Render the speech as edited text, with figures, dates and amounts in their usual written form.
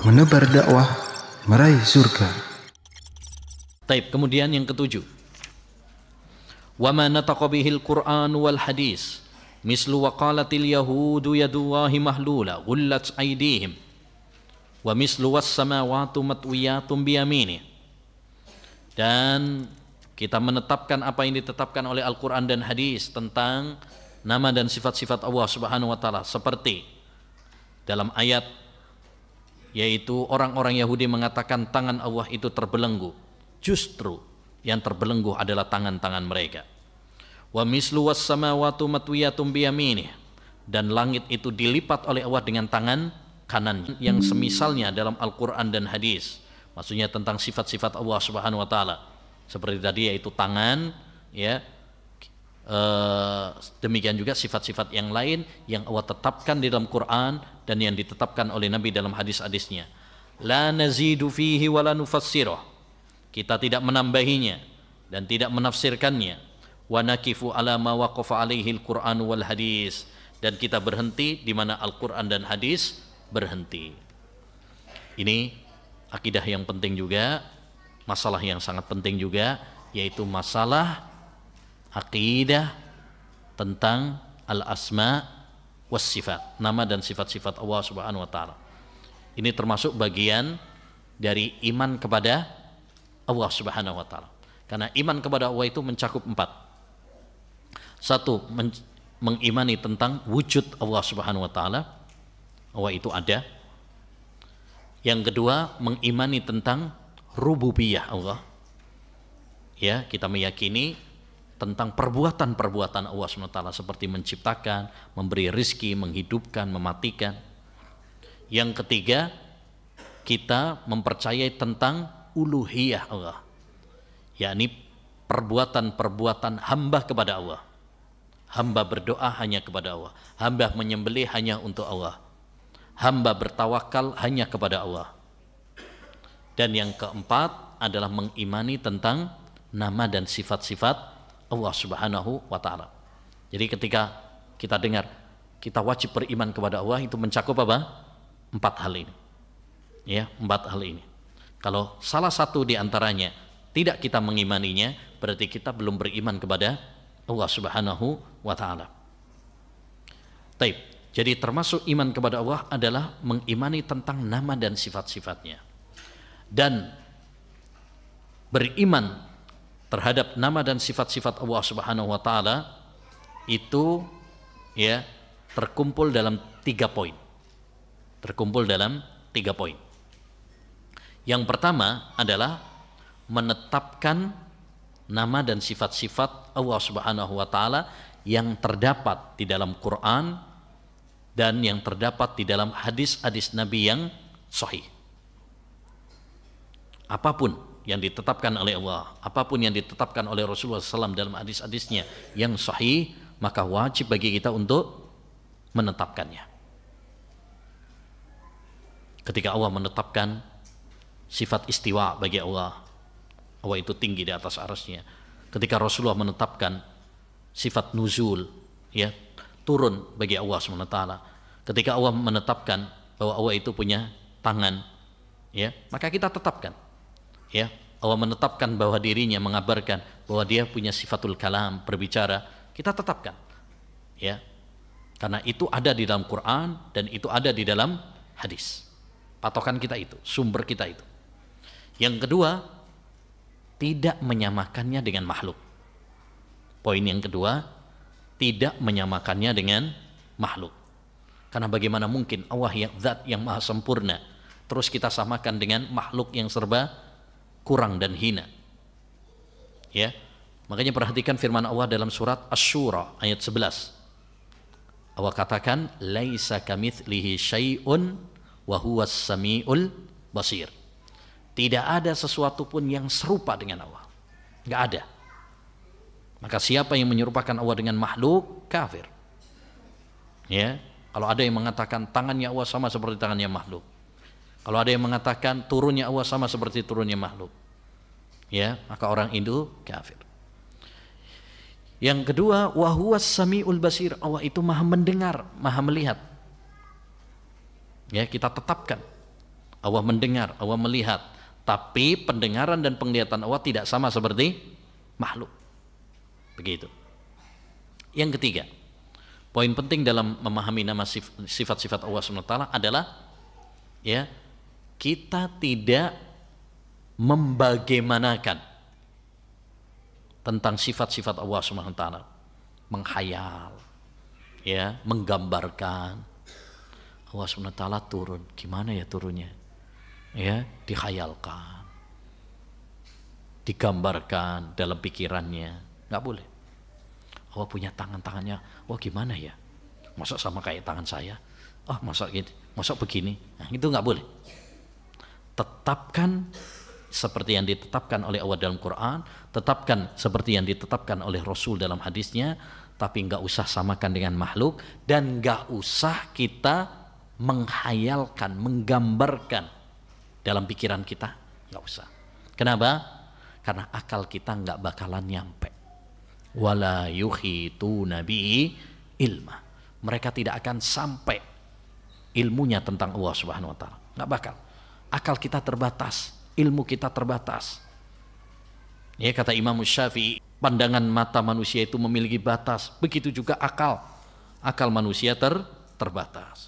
menebar dakwah, meraih surga. Taib, kemudian yang ketujuh, wa ma nataqa bihil Qur'an wal hadis mislu wa qalatil yahudu yadullahi mahlula ghullat aydihim wa mislu was samawati matwiyatum biyamini. Dan kita menetapkan apa yang ditetapkan oleh Al-Quran dan hadis tentang nama dan sifat-sifat Allah Subhanahu wa taala, seperti dalam ayat, yaitu orang-orang Yahudi mengatakan tangan Allah itu terbelenggu, justru yang terbelenggu adalah tangan-tangan mereka. Wa mislu was samawati matwiyatum biyaminih, dan langit itu dilipat oleh Allah dengan tangan kanan, yang semisalnya dalam Al-Quran dan hadis, maksudnya tentang sifat-sifat Allah Subhanahu wa taala, seperti tadi yaitu tangan, ya. Demikian juga sifat-sifat yang lain yang Allah tetapkan di dalam Quran dan yang ditetapkan oleh Nabi dalam hadis-hadisnya. La nazidu fihi wa la nufassiruh, kita tidak menambahinya dan tidak menafsirkannya. Wa nakifu ala ma waqafa alaihi al-Quran wal hadis, dan kita berhenti di mana Al-Quran dan hadis berhenti. Ini akidah yang penting juga, masalah yang sangat penting juga, yaitu masalah akidah tentang al-asma was sifat, nama dan sifat-sifat Allah Subhanahu wa taala. Ini termasuk bagian dari iman kepada Allah Subhanahu wa taala. Karena iman kepada Allah itu mencakup 4. Satu, mengimani tentang wujud Allah Subhanahu wa taala, Allah itu ada. Yang kedua, mengimani tentang rububiyah Allah. Ya, kita meyakini tentang perbuatan-perbuatan Allah SWT, seperti menciptakan, memberi rizki, menghidupkan, mematikan. Yang ketiga, kita mempercayai tentang uluhiyah Allah, yakni perbuatan-perbuatan hamba kepada Allah. Hamba berdoa hanya kepada Allah, hamba menyembelih hanya untuk Allah, hamba bertawakal hanya kepada Allah. Dan yang keempat adalah mengimani tentang nama dan sifat-sifat Allah Subhanahu wa taala. Jadi ketika kita dengar kita wajib beriman kepada Allah, itu mencakup apa? 4 hal ini. Ya, 4 hal ini. Kalau salah satu di antaranya tidak kita mengimaninya, berarti kita belum beriman kepada Allah Subhanahu wa taala. Taib. Jadi termasuk iman kepada Allah adalah mengimani tentang nama dan sifat-sifatnya. Dan beriman terhadap nama dan sifat-sifat Allah Subhanahu wa taala itu, ya, terkumpul dalam 3 poin. Terkumpul dalam 3 poin. Yang pertama adalah menetapkan nama dan sifat-sifat Allah Subhanahu wa taala yang terdapat di dalam Quran dan yang terdapat di dalam hadis-hadis Nabi yang sahih. Apapun yang ditetapkan oleh Allah, apapun yang ditetapkan oleh Rasulullah SAW dalam hadis-hadisnya yang sahih, maka wajib bagi kita untuk menetapkannya. Ketika Allah menetapkan sifat istiwa bagi Allah, Allah itu tinggi di atas arasnya. Ketika Rasulullah menetapkan sifat nuzul, ya, turun bagi Allah SWT. Ketika Allah menetapkan bahwa Allah itu punya tangan, ya, maka kita tetapkan. Ya, Allah menetapkan bahwa dirinya mengabarkan bahwa dia punya sifatul kalam, berbicara, kita tetapkan. Ya. Karena itu ada di dalam Quran dan itu ada di dalam hadis. Patokan kita itu, sumber kita itu. Yang kedua, tidak menyamakannya dengan makhluk. Poin yang kedua, tidak menyamakannya dengan makhluk. Karena bagaimana mungkin Allah yang zat yang maha sempurna terus kita samakan dengan makhluk yang serba kurang dan hina. Ya. Makanya perhatikan firman Allah dalam surat Asy-Syura ayat 11. Allah katakan laisa kamitslihi syai'un wa huwas samiul basir. Tidak ada sesuatu pun yang serupa dengan Allah. Enggak ada. Maka siapa yang menyerupakan Allah dengan makhluk, kafir. Ya. Kalau ada yang mengatakan tangannya Allah sama seperti tangannya makhluk, kalau ada yang mengatakan turunnya Allah sama seperti turunnya makhluk, ya, maka orang itu kafir. Yang kedua, wa huwas samiul basir, Allah itu maha mendengar, maha melihat. Ya, kita tetapkan Allah mendengar, Allah melihat, tapi pendengaran dan penglihatan Allah tidak sama seperti makhluk. Begitu. Yang ketiga, poin penting dalam memahami nama sifat-sifat Allah SWT adalah ya, kita tidak membagaimanakan tentang sifat-sifat Allah SWT, menghayal, ya, menggambarkan Allah SWT turun, gimana ya turunnya, ya, dihayalkan, digambarkan dalam pikirannya, nggak boleh. Allah punya tangannya, wah gimana ya, masa sama kayak tangan saya, masa gitu, masa begini, nah, itu nggak boleh. Tetapkan seperti yang ditetapkan oleh Allah dalam Quran, tetapkan seperti yang ditetapkan oleh Rasul dalam hadisnya, tapi nggak usah samakan dengan makhluk, dan nggak usah kita menghayalkan, menggambarkan dalam pikiran kita, nggak usah. Kenapa? Karena akal kita nggak bakalan nyampe. Wala yuhituna bihi ilma. Mereka tidak akan sampai ilmunya tentang Allah Subhanahu wa taala. Nggak bakal. Akal kita terbatas, ilmu kita terbatas. Ya, kata Imam Syafi'i, pandangan mata manusia itu memiliki batas, begitu juga akal. Akal manusia terbatas.